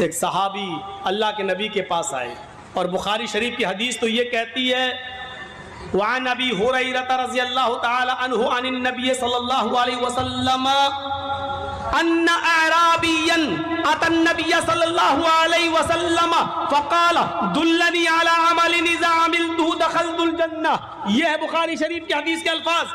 ایک صحابی اللہ کے نبی کے پاس آئے اور بخاری شریف کی حدیث تو یہ کہتی ہے وعن ابی ہریرہ رضی اللہ تعالی عنہ عن النبی صلی اللہ علیہ وسلم ان اعرابیا اتى النبي صلی اللہ علیہ وسلم فقال دلنی علی عمل اذا عملته دخلت الجنہ. یہ ہے بخاری شریف کی حدیث کے الفاظ.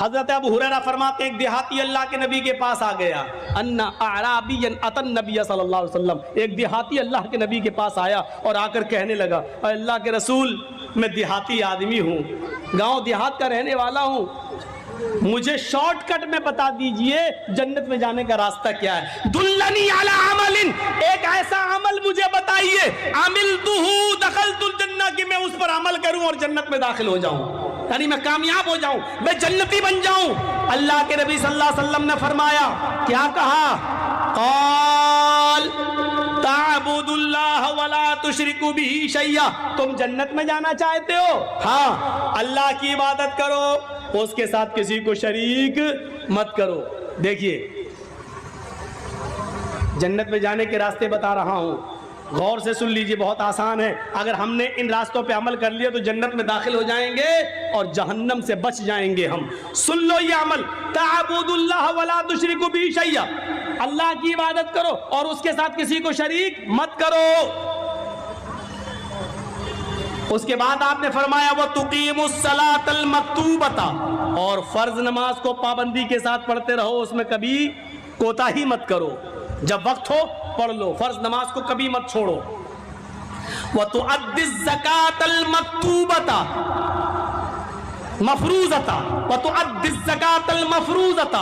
حضرت ابو ہریرہ فرماتے ہیں ایک دیہاتی اللہ کے نبی کے پاس آ گیا. ان اعرابیا اتى النبي صلی اللہ علیہ وسلم, ایک دیہاتی اللہ کے نبی کے پاس آیا اور آ کر کہنے لگا اے اللہ کے رسول, میں دیہاتی آدمی ہوں, گاؤں دیہات کا رہنے والا ہوں, مجھے شارٹ کٹ میں بتا دیجئے جنت میں جانے کا راستہ کیا ہے. دلنی علی عمل, ایک ایسا عمل مجھے بتائیے عملتہ دخلت الجنہ, کہ میں اس پر عمل کروں اور جنت میں داخل ہو جاؤں, یعنی میں کامیاب ہو جاؤں, میں جنتی بن جاؤں. اللہ کے نبی صلی اللہ علیہ وسلم نے فرمایا, کیا کہا؟ قال تعبد اللہ ولا تشرک بہ شیئا, تم جنت میں جانا چاہتے ہو؟ ہاں, اللہ کی عبادت کرو, اس کے ساتھ کسی کو شریک مت کرو. دیکھیے جنت میں جانے کے راستے بتا رہا ہوں, غور سے سن لیجئے, بہت آسان ہے. اگر ہم نے ان راستوں پہ عمل کر لیا تو جنت میں داخل ہو جائیں گے اور جہنم سے بچ جائیں گے ہم. سن لو یہ عمل, تعبد اللہ ولا تشرک بہ شیئا, اللہ کی عبادت کرو اور اس کے ساتھ کسی کو شریک مت کرو. اس کے بعد آپ نے فرمایا وَتُقِيمُ الصَّلَاةَ الْمَكْتُوبَةَ, اور فرض نماز کو پابندی کے ساتھ پڑھتے رہو, اس میں کبھی کوتاہی مت کرو, جب وقت ہو پڑھ لو, فرض نماز کو کبھی مت چھوڑو. وَتُؤَدِّ الزَّكَاةَ الْمَكْتُوبَةَ مَفْرُوضَةَ وَتُؤَدِّ الزَّكَاةَ الْمَفْرُوضَةَ,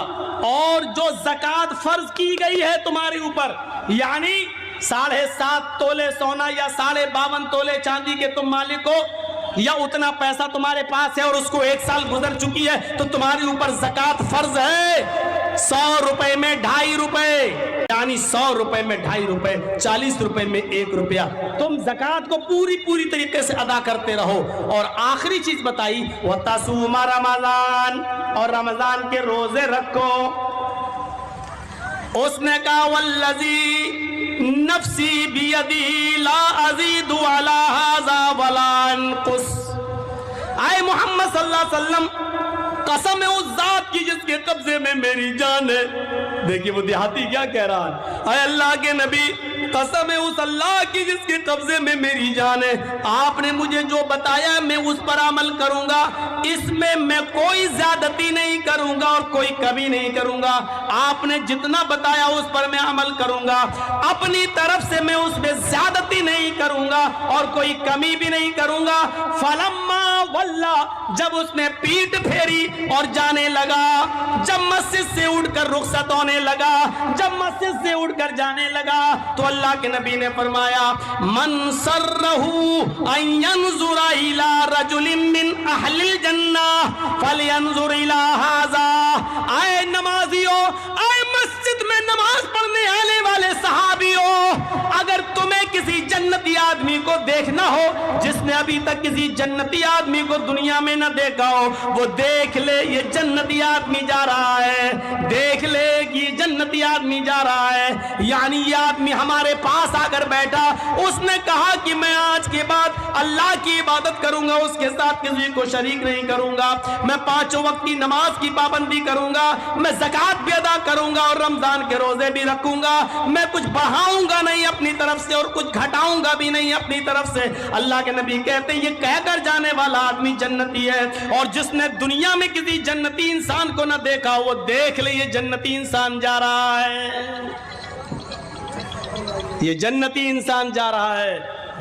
اور جو زکوٰۃ فرض کی گئی ہے تمہارے اوپر, یعنی 7.5 تولے سونا یا 52.5 تولے چاندی کے تم مالک ہو, یا اتنا پیسہ تمہارے پاس ہے اور اس کو 1 سال گزر چکی ہے تو تمہارے اوپر زکوٰۃ فرض ہے. 100 روپے میں 2.5 روپے, یعنی 100 روپے میں 2.5 روپے, 40 روپے میں 1 روپیہ, تم زکوٰۃ کو پوری طریقے سے ادا کرتے رہو. اور آخری چیز بتائی وَتَصُومَ رَمَضَان, اور رمضان کے روزے رکھو. اس نے کہا وَالَّذِي نَفْسِي بِيَدِهِ لَا أَزِيدُ عَلَى هَذَا وَلَا أَنقُصُ. آئے محمد صلی اللہ علیہ وسلم, قسم ہے اس ذات کی جس کے قبضے میں میری جان ہے. دیکھیے وہ دیہاتی کیا کہہ رہا ہے, اے اللہ کے نبی, قسم ہے اس اللہ کی جس کے قبضے میں میری جان ہے, آپ نے مجھے جو بتایا میں اس پر عمل کروں گا, اس میں کوئی زیادتی نہیں کروں گا اور کوئی کمی نہیں کروں گا. آپ نے جتنا بتایا اس پر میں عمل کروں گا, اپنی طرف سے میں اس میں زیادتی نہیں کروں گا اور کوئی کمی بھی نہیں کروں گا. فلما ولا, جب اس نے پیٹ پھیری اور جانے لگا, جب مسجد سے اٹھ کر رخصت ہونے لگا, جب مسجد سے اٹھ کر جانے لگا, تو اللہ کے نبی نے فرمایا من سرہ ان ینظر الی رجل من اہل الجنہ فلینظر الی ھذا. آئے نمازیوں, آئے مسجد میں نماز پڑھنے آنے والے صحابیوں, اگر تمہیں کسی جنتی آدمی کو دیکھنا ہو جس نے ابھی تک کسی جنتی آدمی کو دنیا میں نہ دیکھا ہو, وہ دیکھ لے یہ جنتی آدمی جا رہا ہے, دیکھ لے یہ جنتی آدمی جا رہا ہے. یعنی یہ آدمی ہمارے پاس آ کر بیٹھا, اس نے کہا کہ میں آج کے بعد اللہ کی عبادت کروں گا, اس کے ساتھ کسی کو شریک نہیں کروں گا, میں 5 وقت کی نماز کی پابندی کروں گا, میں زکوٰۃ بھی ادا کروں گا اور رمضان کے روزے بھی رکھوں گا, میں کچھ بڑھاؤں گا نہیں اپنی طرف سے اور کچھ گھٹاؤں گا بھی نہیں اپنی طرف سے. اللہ کے نبی کہتے ہیں یہ کہہ کر جانے والا آدمی جنتی ہے, اور جس نے دنیا میں کسی جنتی انسان کو نہ دیکھا وہ دیکھ لے یہ جنتی انسان جا رہا ہے, یہ جنتی انسان جا رہا ہے.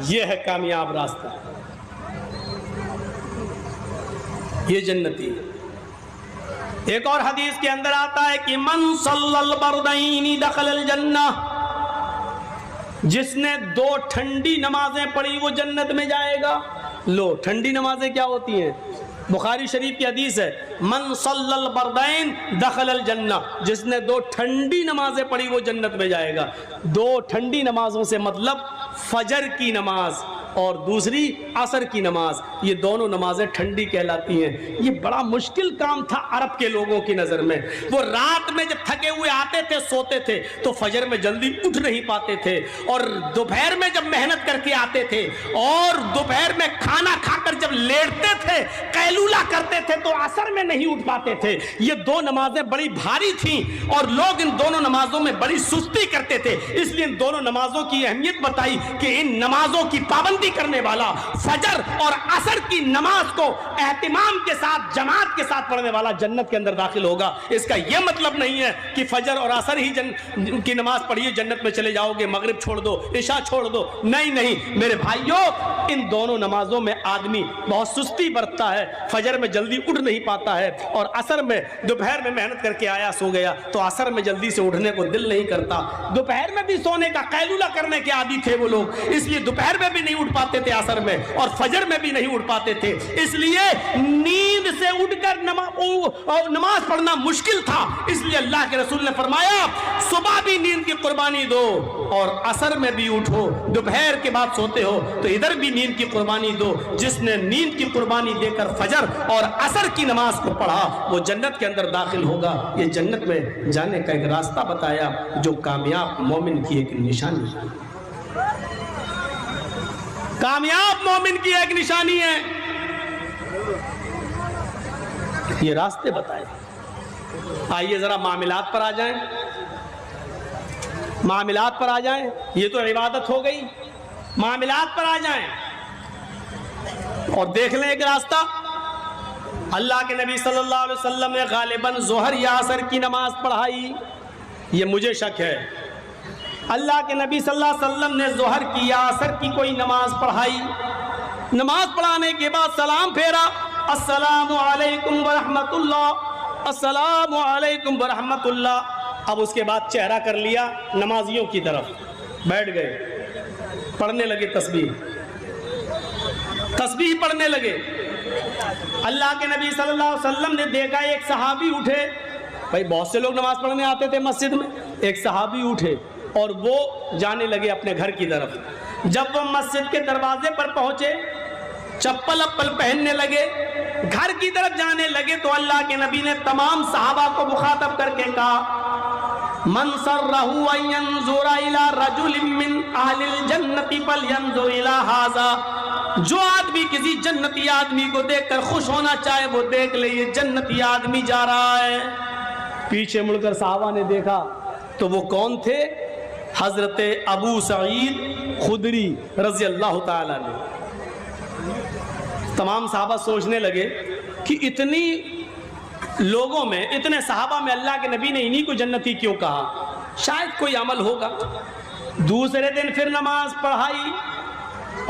یہ ہے کامیاب راستہ, یہ جنتی. ایک اور حدیث کے اندر آتا ہے کہ من صلی البردین دخل الجنہ, جس نے 2 ٹھنڈی نمازیں پڑھی وہ جنت میں جائے گا. لو, ٹھنڈی نمازیں کیا ہوتی ہیں؟ بخاری شریف کی حدیث ہے من صلی البردین دخل الجنہ, جس نے 2 ٹھنڈی نمازیں پڑھی وہ جنت میں جائے گا. 2 ٹھنڈی نمازوں سے مطلب فجر کی نماز اور دوسری عصر کی نماز، یہ دونوں نمازیں ٹھنڈی کہلاتی ہیں۔ یہ بڑا مشکل کام تھا عرب کے لوگوں کی نظر میں۔ وہ رات میں جب تھکے ہوئے آتے تھے سوتے تھے تو فجر میں جلدی اٹھ نہیں پاتے تھے، اور دوپہر میں جب محنت کر کے آتے تھے اور دوپہر میں کھانا کھا کر جب لیٹتے تھے قیلولہ کرتے تھے تو عصر میں نہیں اٹھ پاتے تھے۔ یہ دو نمازیں بڑی بھاری تھیں اور لوگ ان دونوں نمازوں میں بڑی سستی کرتے تھے، اس لیے ان دونوں نمازوں کی اہمیت بتائی کہ ان نمازوں کی پابندی کرنے والا، فجر اور عصر کی نماز کو اہتمام کے ساتھ جماعت کے ساتھ پڑھنے والا جنت کے اندر داخل ہوگا۔ اس کا یہ مطلب نہیں ہے کہ فجر اور عصر ہی کی نماز پڑھیے جنت میں چلے جاؤ گے، مغرب چھوڑ دو، عشاء چھوڑ دو، نہیں میرے بھائیوں، ان دونوں نمازوں میں آدمی بہت سستی برتتا ہے، فجر میں جلدی اٹھ نہیں پاتا ہے، اور عصر میں دوپہر میں محنت کر کے آیا سو گیا تو عصر میں جلدی سے اٹھنے کو دل نہیں کرتا۔ دوپہر میں بھی سونے کا قیلولہ کرنے کے عادی تھے وہ لوگ، اس لیے دوپہر میں بھی نہیں اٹھ پاتے تھے عصر میں، اور فجر میں بھی نہیں اٹھ پاتے تھے، اس لیے نیند سے اٹھ کر نماز پڑھنا مشکل تھا۔ اس لیے اللہ کے رسول نے فرمایا صبح بھی نیند کی قربانی دو اور عصر میں بھی اٹھو، دوپہر کے بعد سوتے ہو تو ادھر بھی نیند کی قربانی دو۔ جس نے نیند کی قربانی دے کر فجر اور عصر کی نماز کو پڑھا وہ جنت کے اندر داخل ہوگا۔ یہ جنت میں جانے کا ایک راستہ بتایا جو کامیاب مومن کی ایک نشانی ہے، کامیاب مومن کی ایک نشانی ہے، یہ راستے بتائے۔ آئیے ذرا معاملات پر آ جائیں، معاملات پر آ جائیں، یہ تو عبادت ہو گئی، معاملات پر آ جائیں اور دیکھ لیں ایک راستہ۔ اللہ کے نبی صلی اللہ علیہ وسلم نے غالباً ظہر یا عصر کی نماز پڑھائی، یہ مجھے شک ہے۔ اللہ کے نبی صلی اللہ علیہ وسلم نے ظہر کی یا عصر کی کوئی نماز پڑھائی، نماز پڑھانے کے بعد سلام پھیرا، السلام علیکم ورحمت اللہ، السلام علیکم ورحمت اللہ۔ اب اس کے بعد چہرہ کر لیا نمازیوں کی طرف، بیٹھ گئے، پڑھنے لگے تسبیح پڑھنے لگے۔ اللہ کے نبی صلی اللہ علیہ وسلم نے دیکھا ایک صحابی اٹھے، بھائی بہت سے لوگ نماز پڑھنے آتے تھے مسجد میں، ایک صحابی اٹھے اور وہ جانے لگے اپنے گھر کی طرف۔ جب وہ مسجد کے دروازے پر پہنچے، چپل اپل پہننے لگے، گھر کی طرف جانے لگے تو اللہ کے نبی نے تمام صحابہ کو مخاطب کر کے کہا من سرہ ان ينظر الى رجل من اہل الجنت فلینظر الى ھذا، جو آدمی کسی جنتی آدمی کو دیکھ کر خوش ہونا چاہے وہ دیکھ لے یہ جنتی آدمی جا رہا ہے۔ پیچھے مڑ کر صحابہ نے دیکھا تو وہ کون تھے؟ حضرت ابو سعید خدری رضی اللہ تعالی عنہ۔ تمام صحابہ سوچنے لگے کہ اتنی لوگوں میں، اتنے صحابہ میں اللہ کے نبی نے انہی کو جنتی کیوں کہا؟ شاید کوئی عمل ہوگا۔ دوسرے دن پھر نماز پڑھائی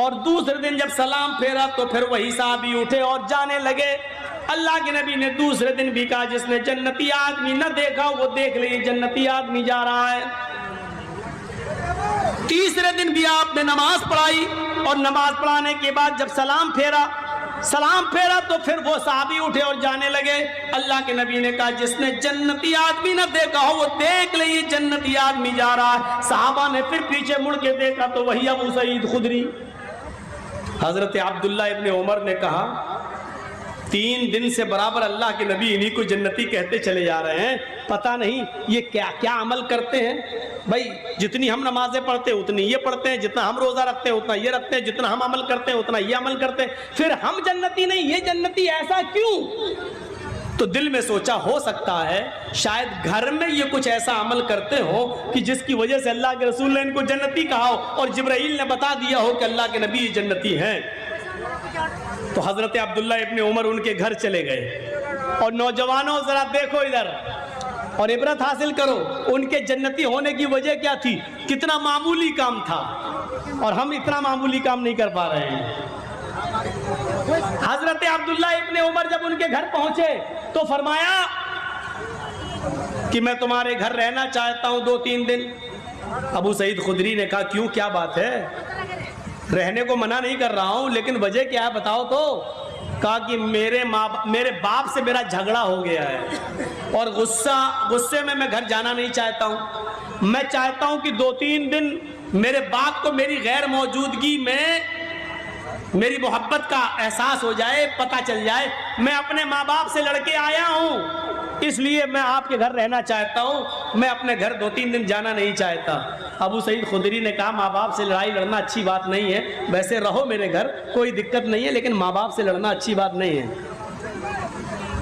اور دوسرے دن جب سلام پھیرا تو پھر وہی صحابی اٹھے اور جانے لگے۔ اللہ کے نبی نے دوسرے دن بھی کہا جس نے جنتی آدمی نہ دیکھا وہ دیکھ لے یہ جنتی آدمی جا رہا ہے۔ تیسرے دن بھی آپ نے نماز پڑھائی اور نماز پڑھانے کے بعد جب سلام پھیرا تو پھر وہ صحابی اٹھے اور جانے لگے۔ اللہ کے نبی نے کہا جس نے جنتی آدمی نہ دیکھا ہو وہ دیکھ لے یہ جنتی آدمی جا رہا ہے۔ صحابہ نے پھر پیچھے مڑ کے دیکھا تو وہی ابو سعید خدری۔ حضرت عبداللہ ابن عمر نے کہا 3 دن سے برابر اللہ کے نبی انہی کو جنتی کہتے چلے جا رہے ہیں، پتہ نہیں یہ کیا عمل کرتے ہیں۔ بھائی جتنی ہم نمازیں پڑھتے ہیں اتنی یہ پڑھتے ہیں، جتنا ہم روزہ رکھتے ہیں اتنا یہ رکھتے ہیں، جتنا ہم عمل کرتے ہیں اتنا یہ عمل کرتے ہیں، پھر ہم جنتی نہیں یہ جنتی، ایسا کیوں؟ تو دل میں سوچا ہو سکتا ہے شاید گھر میں یہ کچھ ایسا عمل کرتے ہو کہ جس کی وجہ سے اللہ کے رسول نے ان کو جنتی کہا ہو اور جبرائیل نے بتا دیا ہو کہ اللہ کے نبی جنتی ہیں۔ تو حضرت عبداللہ ابن عمر ان کے گھر چلے گئے اور نوجوانوں ذرا دیکھو ادھر اور عبرت حاصل کرو، ان کے جنتی ہونے کی وجہ کیا تھی؟ کتنا معمولی کام تھا اور ہم اتنا معمولی کام نہیں کر پا رہے ہیں۔ حضرت عبداللہ ابن عمر جب ان کے گھر پہنچے تو فرمایا کہ میں تمہارے گھر رہنا چاہتا ہوں 2-3 دن۔ ابو سعید خدری نے کہا کیوں، کیا بات ہے؟ رہنے کو منع نہیں کر رہا ہوں لیکن وجہ کیا ہے بتاؤ تو۔ کہا کہ میرے باپ سے میرا جھگڑا ہو گیا ہے اور غصے میں گھر جانا نہیں چاہتا ہوں۔ میں چاہتا ہوں کہ 2-3 دن میرے باپ کو میری غیر موجودگی میں میری محبت کا احساس ہو جائے، پتہ چل جائے میں اپنے ماں باپ سے لڑ کے آیا ہوں، اس لیے میں آپ کے گھر رہنا چاہتا ہوں، میں اپنے گھر 2-3 دن جانا نہیں چاہتا۔ ابو سعید خدری نے کہا ماں باپ سے لڑائی لڑنا اچھی بات نہیں ہے، ویسے رہو میرے گھر کوئی دقت نہیں ہے، لیکن ماں باپ سے لڑنا اچھی بات نہیں ہے۔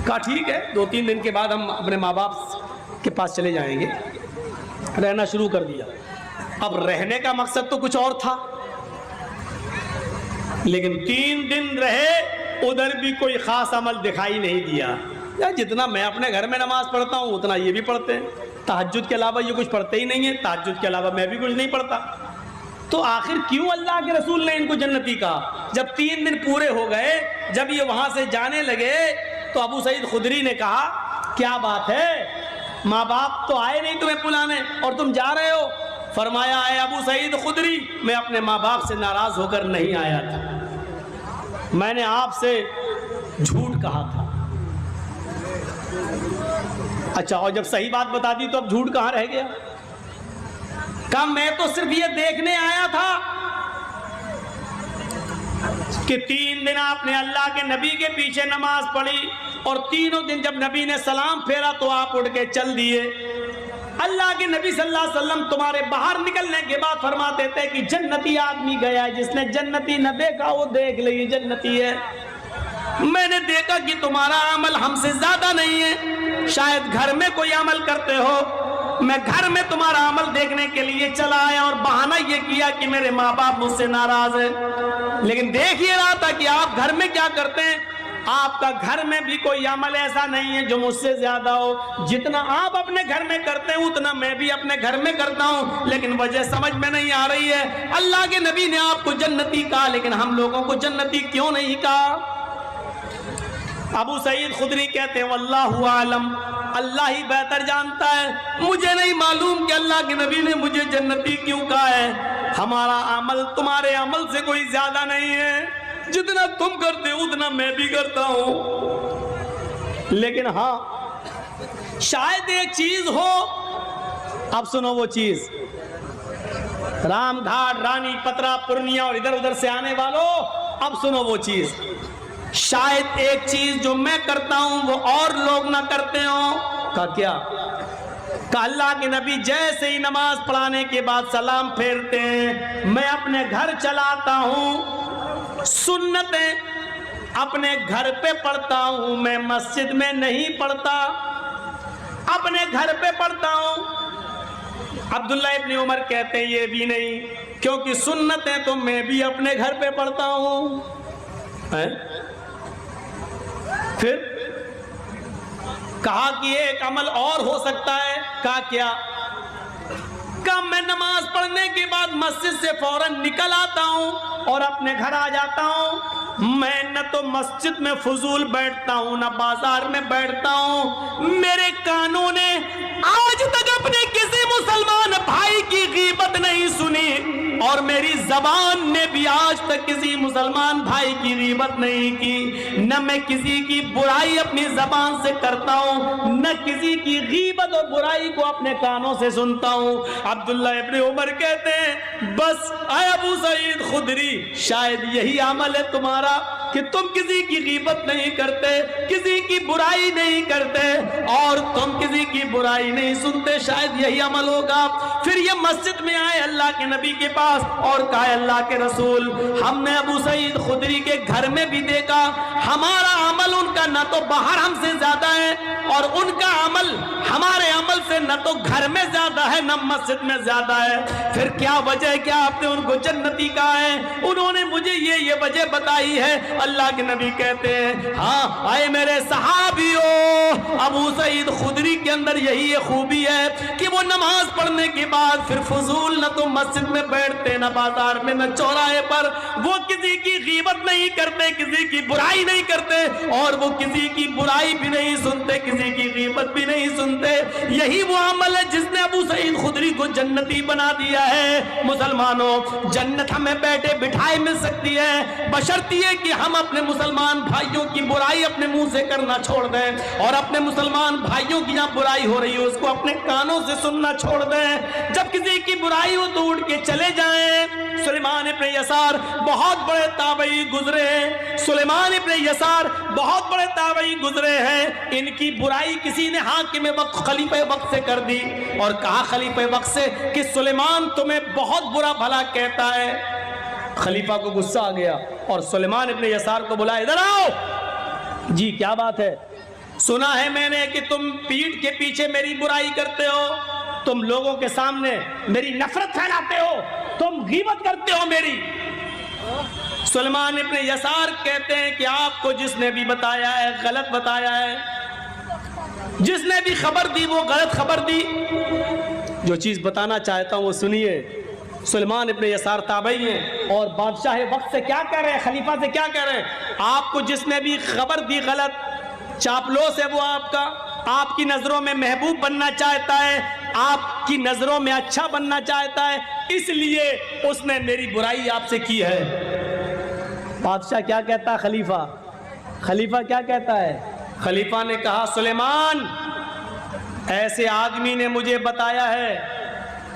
کہا ٹھیک ہے، 2-3 دن کے بعد ہم اپنے ماں باپ کے پاس چلے جائیں گے۔ رہنا شروع کر دیا۔ اب رہنے کا مقصد تو کچھ اور تھا، لیکن 3 دن رہے، ادھر بھی کوئی خاص عمل دکھائی نہیں دیا۔ جتنا میں اپنے گھر میں نماز پڑھتا ہوں اتنا یہ بھی پڑھتے ہیں، تہجد کے علاوہ یہ کچھ پڑھتے ہی نہیں ہیں، تہجد کے علاوہ میں بھی کچھ نہیں پڑھتا۔ تو آخر کیوں اللہ کے رسول نے ان کو جنتی کہا؟ جب 3 دن پورے ہو گئے، جب یہ وہاں سے جانے لگے تو ابو سعید خدری نے کہا کیا بات ہے، ماں باپ تو آئے نہیں تمہیں بلانے اور تم جا رہے ہو؟ فرمایا اے ابو سعید خدری، میں اپنے ماں باپ سے ناراض ہو کر نہیں آیا تھا، میں نے آپ سے جھوٹ کہا تھا۔ اچھا، اور جب صحیح بات بتا دی تو اب جھوٹ کہاں رہ گیا؟ کہا میں تو صرف یہ دیکھنے آیا تھا کہ 3 دن آپ نے اللہ کے نبی کے پیچھے نماز پڑھی، اور تینوں دن جب نبی نے سلام پھیرا تو آپ اٹھ کے چل دیے۔ اللہ کے نبی صلی اللہ علیہ وسلم تمہارے باہر نکلنے کے بعد فرماتے تھے کہ جنتی آدمی گیا ہے، جس نے جنتی نہ دیکھا وہ دیکھ لے یہ جنتی ہے۔ میں نے دیکھا کہ تمہارا عمل ہم سے زیادہ نہیں ہے، شاید گھر میں کوئی عمل کرتے ہو، میں گھر میں تمہارا عمل دیکھنے کے لیے چلا آیا اور بہانہ یہ کیا کہ میرے ماں باپ مجھ سے ناراض ہیں، لیکن دیکھ یہ رہا تھا کہ آپ گھر میں کیا کرتے ہیں۔ آپ کا گھر میں بھی کوئی عمل ایسا نہیں ہے جو مجھ سے زیادہ ہو، جتنا آپ اپنے گھر میں کرتے ہیں اتنا میں بھی اپنے گھر میں کرتا ہوں، لیکن وجہ سمجھ میں نہیں آ رہی ہے۔ اللہ کے نبی نے آپ کو جنتی کہا، لیکن ہم لوگوں کو جنتی کیوں نہیں کہا؟ ابو سعید خدری کہتے ہیں واللہ عالم، اللہ ہی بہتر جانتا ہے، مجھے نہیں معلوم کہ اللہ کے نبی نے مجھے جنتی کیوں کہا ہے۔ ہمارا عمل تمہارے عمل سے کوئی زیادہ نہیں ہے، جتنا تم کرتے ہو اتنا میں بھی کرتا ہوں، لیکن ہاں شاید ایک چیز ہو۔ اب سنو وہ چیز، رام گھاٹ، رانی پترا، پورنیا اور ادھر ادھر سے آنے والوں، اب سنو وہ چیز، شاید ایک چیز جو میں کرتا ہوں وہ اور لوگ نہ کرتے ہوں۔ کہا کیا؟ کہا اللہ کے نبی جیسے ہی نماز پڑھانے کے بعد سلام پھیرتے ہیں میں اپنے گھر چلاتا ہوں، سنتیں اپنے گھر پہ پڑھتا ہوں، میں مسجد میں نہیں پڑھتا، اپنے گھر پہ پڑھتا ہوں۔ عبداللہ ابن عمر کہتے ہیں یہ بھی نہیں، کیونکہ سنتیں تو میں بھی اپنے گھر پہ پڑھتا ہوں۔ پھر کہا کہ ایک عمل اور ہو سکتا ہے۔ کہا کیا؟ کہا میں نماز پڑھنے کے بعد مسجد سے فوراً نکل آتا ہوں اور اپنے گھر آ جاتا ہوں، میں نہ تو مسجد میں فضول بیٹھتا ہوں نہ بازار میں بیٹھتا ہوں، میرے کانوں نے آج تک اپنے کسی مسلمان بھائی کی غیبت نہیں سنی، اور میری زبان نے بھی آج تک کسی مسلمان بھائی کی غیبت نہیں کی، نہ میں کسی کی برائی اپنی زبان سے کرتا ہوں، نہ کسی کی غیبت اور برائی کو اپنے کانوں سے سنتا ہوں۔ عبداللہ ابن عمر کہتے ہیں بس اے ابو سعید خدری، شاید یہی عمل ہے تمہارا کہ تم کسی کی غیبت نہیں کرتے، کسی کی برائی نہیں کرتے، اور تم کسی کی برائی نہیں سنتے، شاید یہی عمل ہوگا۔ پھر یہ مسجد میں آئے اللہ کے نبی کے پاس اور کہا اللہ کے رسول، ہم نے ابو سعید خدری کے گھر میں بھی دیکھا، ہمارا عمل ان کا نہ تو باہر ہم سے زیادہ ہے، اور ان کا عمل ہمارے عمل سے نہ تو گھر میں زیادہ ہے نہ مسجد میں زیادہ ہے، پھر کیا وجہ ہے کہ آپ نے ان کو جنتی کہا ہے؟ انہوں نے مجھے یہ وجہ بتائی ہے۔ اللہ کے نبی کہتے ہیں ہاں آئے میرے صحابیوں، ابو سعید خدری کے اندر یہی خوبی ہے کہ وہ نماز پڑھنے کے بعد پھر فضول نہ تو مسجد میں بیٹھتے نہ بازار میں نہ چوراہے پر، وہ کسی کی غیبت نہیں کرتے، کسی کی برائی نہیں کرتے، اور وہ کسی کی برائی بھی نہیں سنتے، کسی کی غیبت بھی نہیں سنتے۔ یہی وہ عمل ہے جس نے ابو سعید خدری کو جنتی بنا دیا ہے۔ مسلمانوں، جنت ہمیں بیٹھے بٹھائے مل سکتی ہے، بشرط یہ کہ ہم اپنے مسلمان بھائیوں کی برائی اپنے منہ سے کرنا چھوڑ دیں، اور اپنے مسلمان بھائیوں کی جہاں برائی ہو رہی ہے اس کو اپنے کانوں سے سننا چھوڑ دیں۔ جب کسی کی برائی ہو تو اٹھ کے چلے جائیں، سلیمان ابن یسار بہت بڑے تابعی گزرے ہیں، سلیمان ابن یسار بہت بڑے تابعی گزرے ہیں، ان کی برائی کسی نے حاکم وقت خلیفہ وقت سے کر دی اور کہا خلیفہ وقت سے کہ سلیمان تمہیں بہت برا بھلا کہتا ہے۔ خلیفہ کو غصہ آ گیا اور سلیمان ابن یسار کو بلایا، ادھر آؤ۔ جی کیا بات ہے؟ سنا ہے میں نے کہ تم پیٹھ کے پیچھے میری برائی کرتے ہو، تم لوگوں کے سامنے میری نفرت پھیلاتے ہو، تم غیبت کرتے ہو میری۔ سلیمان ابن یسار کہتے ہیں کہ آپ کو جس نے بھی بتایا ہے غلط بتایا ہے، جس نے بھی خبر دی وہ غلط خبر دی۔ جو چیز بتانا چاہتا ہوں وہ سنیے۔ سلیمان ابن یسار تابعی ہیں اور بادشاہ وقت سے کیا کہہ رہے ہیں، خلیفہ سے کیا کہہ رہے ہیں؟ آپ کو جس نے بھی خبر دی غلط، چاپلوس ہے وہ آپ کی نظروں میں محبوب بننا چاہتا ہے، آپ کی نظروں میں اچھا بننا چاہتا ہے، اس لیے اس نے میری برائی آپ سے کی ہے۔ بادشاہ کیا کہتا ہے؟ خلیفہ کیا کہتا ہے؟ خلیفہ نے کہا سلیمان ایسے آدمی نے مجھے بتایا ہے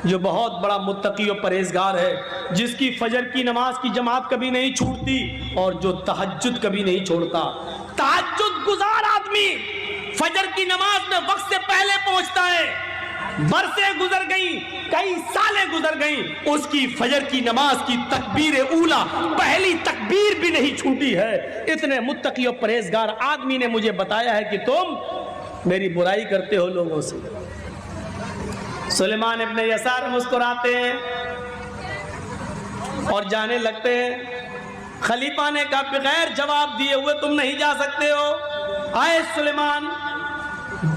جو بہت بڑا متقی اور پرہیزگار ہے، جس کی فجر کی نماز کی جماعت کبھی نہیں چھوٹتی اور جو تہجد کبھی نہیں چھوڑتا۔ تہجد گزار آدمی فجر کی نماز میں وقت سے پہلے پہنچتا ہے، برسیں گزر گئیں، کئی سالیں گزر گئیں، اس کی فجر کی نماز کی تکبیر اولا پہلی تکبیر بھی نہیں چھوٹی ہے۔ اتنے متقی اور پرہیزگار آدمی نے مجھے بتایا ہے کہ تم میری برائی کرتے ہو لوگوں سے۔ سلیمان ابن یسار مسکراتے ہیں اور جانے لگتے ہیں۔ خلیفہ نے کہا بغیر جواب دیے ہوئے تم نہیں جا سکتے ہو۔ آئے سلیمان،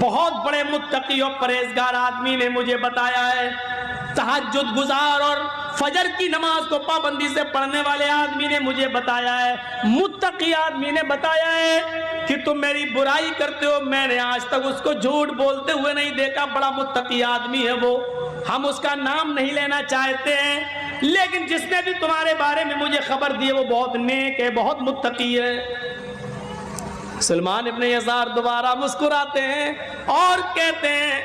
بہت بڑے متقی اور پرہیزگار آدمی نے مجھے بتایا ہے، تہجد گزار اور فجر کی نماز کو پابندی سے پڑھنے والے آدمی نے مجھے بتایا ہے، متقی آدمی نے بتایا ہے کہ تم میری برائی کرتے ہو۔ میں نے آج تک اس کو جھوٹ بولتے ہوئے نہیں دیکھا، بڑا متقی آدمی ہے وہ، ہم اس کا نام نہیں لینا چاہتے ہیں، لیکن جس نے بھی تمہارے بارے میں مجھے خبر دی ہے وہ بہت نیک ہے، بہت متقی ہے۔ سلیمان ابن یسار دوبارہ مسکراتے ہیں اور کہتے ہیں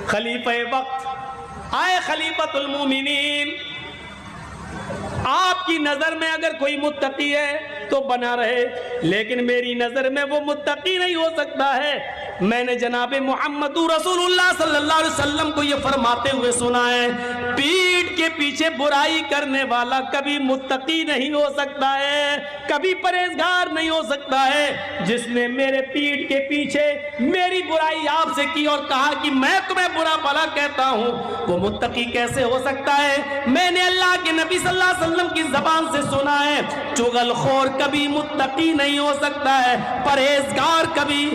خلیفہ وقت، آئے خلیفۃ المومنین، آپ کی نظر میں اگر کوئی متقی ہے تو بنا رہے، لیکن میری نظر میں وہ متقی نہیں ہو سکتا ہے۔ میں نے جناب محمد رسول اللہ صلی اللہ علیہ وسلم کو یہ فرماتے ہوئے سنا ہے، پیٹھ کے پیچھے برائی کرنے والا کبھی متقی نہیں ہو سکتا ہے، کبھی پرہیزگار نہیں ہو سکتا ہے۔ جس نے میرے پیٹھ کے پیچھے میری برائی آپ سے کی اور کہا کہ میں تمہیں برا بھلا کہتا ہوں، وہ متقی کیسے ہو سکتا ہے؟ میں نے اللہ کے نبی صلی اللہ علیہ وسلم کی زبان سے سنا ہے، چغل خور کبھی متقی نہیں ہو سکتا ہے، پرہیزگار کبھی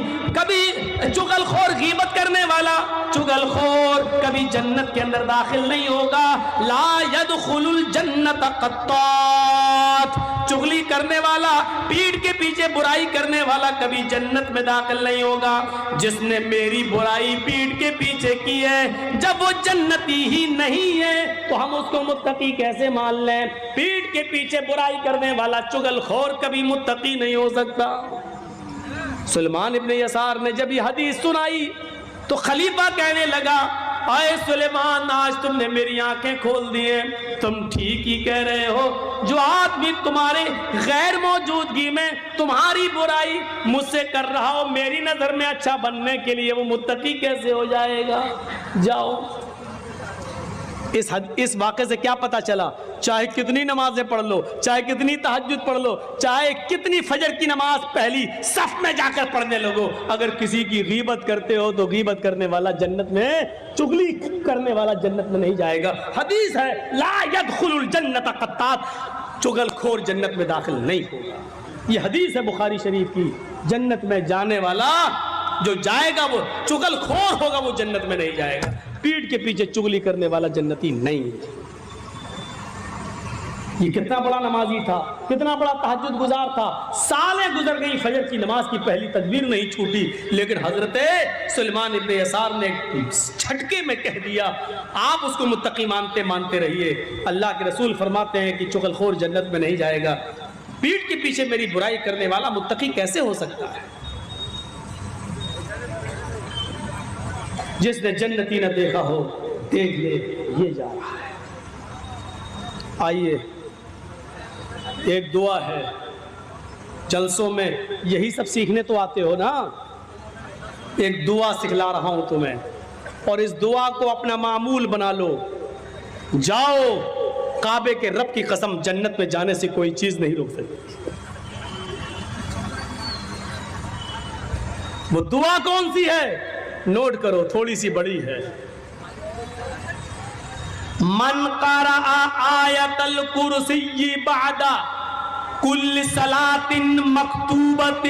چغل خور غیبت کرنے والا چغل خور کبھی جنت کے اندر داخل نہیں ہوگا۔ لا يدخل الجنت قطات، چغلی کرنے والا، پیٹھ کے پیچھے برائی کرنے والا کبھی جنت میں داخل نہیں ہوگا۔ جس نے میری برائی پیٹھ کے پیچھے کی ہے، جب وہ جنتی ہی نہیں ہے تو ہم اس کو متقی کیسے مان لیں؟ پیٹھ کے پیچھے برائی کرنے والا چغل خور کبھی متقی نہیں ہو سکتا۔ سلیمان ابن یسار نے جب یہ حدیث سنائی تو خلیفہ کہنے لگا، آئے سلیمان، آج تم نے میری آنکھیں کھول دی ہیں، تم ٹھیک ہی کہہ رہے ہو، جو آدمی تمہارے غیر موجودگی میں تمہاری برائی مجھ سے کر رہا ہو، میری نظر میں اچھا بننے کے لیے وہ متقی کیسے ہو جائے گا؟ جاؤ۔ اس واقعے سے کیا پتا چلا؟ چاہے کتنی نمازیں پڑھ لو، چاہے کتنی تہجد پڑھ لو، چاہے کتنی فجر کی نماز پہلی صف میں جا کر پڑھنے لگو، اگر کسی کی غیبت کرتے ہو تو غیبت کرنے والا جنت میں، چغلی کرنے والا جنت میں نہیں جائے گا۔ حدیث ہے لا يدخل الجنت قطات، چغل خور جنت میں داخل نہیں ہوگا۔ یہ حدیث ہے بخاری شریف کی، جنت میں جانے والا جو جائے گا وہ چغل خور ہوگا، وہ جنت میں نہیں جائے گا۔ پیٹھ کے پیچھے چغلی کرنے والا جنتی نہیں ہے۔ یہ کتنا بڑا نمازی تھا، کتنا بڑا تہجد گزار تھا، سالیں گزر گئی، فجر کی نماز کی پہلی تکبیر نہیں چھوٹی، لیکن حضرت سلیمان ابن یسار نے جھٹکے میں کہہ دیا، آپ اس کو متقی مانتے رہیے۔ اللہ کے رسول فرماتے ہیں کہ چغل خور جنت میں نہیں جائے گا، پیٹھ کے پیچھے میری برائی کرنے والا متقی کیسے ہو سکتا ہے؟ جس نے جنتی نہ دیکھا ہو دیکھ لے، یہ جا رہا ہے۔ آئیے ایک دعا ہے، جلسوں میں یہی سب سیکھنے تو آتے ہو نا، ایک دعا سکھلا رہا ہوں تمہیں، اور اس دعا کو اپنا معمول بنا لو. جاؤ، کعبے کے رب کی قسم جنت میں جانے سے کوئی چیز نہیں روک سکتی. وہ دعا کون سی ہے؟ نوٹ کرو، تھوڑی سی بڑی ہے. من قرأ آیت الکرسی بعد کل صلاۃ مکتوبۃ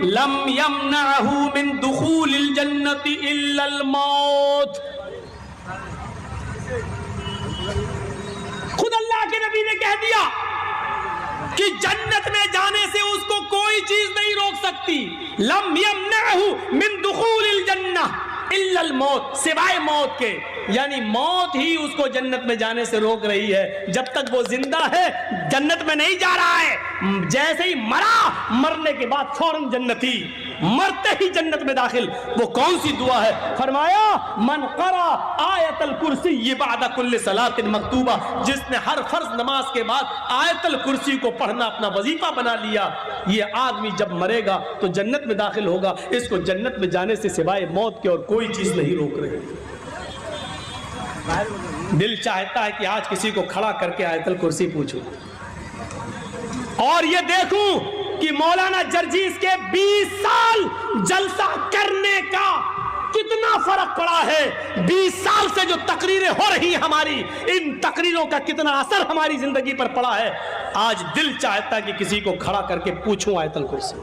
لم یمنعہ من دخول الجنۃ الا الموت. خود اللہ کے نبی نے کہہ دیا کہ جنت میں جانے سے اس کو کوئی چیز نہیں روک سکتی. لم یمنعہ من دخول الجنہ الا الموت، سوائے موت کے، یعنی موت ہی اس کو جنت میں جانے سے روک رہی ہے. جب تک وہ زندہ ہے جنت میں نہیں جا رہا ہے. جیسے ہی مرا، مرنے کے بعد فوراً جنتی، مرتے ہی جنت میں داخل. وہ کون سی دعا ہے؟ فرمایا من قرأ آیت الکرسی بعد کل صلاۃ مکتوبہ، جس نے ہر فرض نماز کے بعد آیت الکرسی کو پڑھنا اپنا وظیفہ بنا لیا، یہ آدمی جب مرے گا تو جنت میں داخل ہوگا. اس کو جنت میں جانے سے سوائے موت کے اور کوئی چیز نہیں روک رہی. دل چاہتا ہے کہ آج کسی کو کھڑا کر کے آیت الکرسی پوچھوں اور یہ دیکھوں کہ مولانا جرجیز کے 20 سال جلسہ کرنے کا کتنا فرق پڑا ہے. 20 سال سے جو تقریریں ہو رہی ہیں ہماری، ان تقریروں کا کتنا اثر ہماری زندگی پر پڑا ہے. آج دل چاہتا ہے کہ کسی کو کھڑا کر کے پوچھوں آیت الکرسی.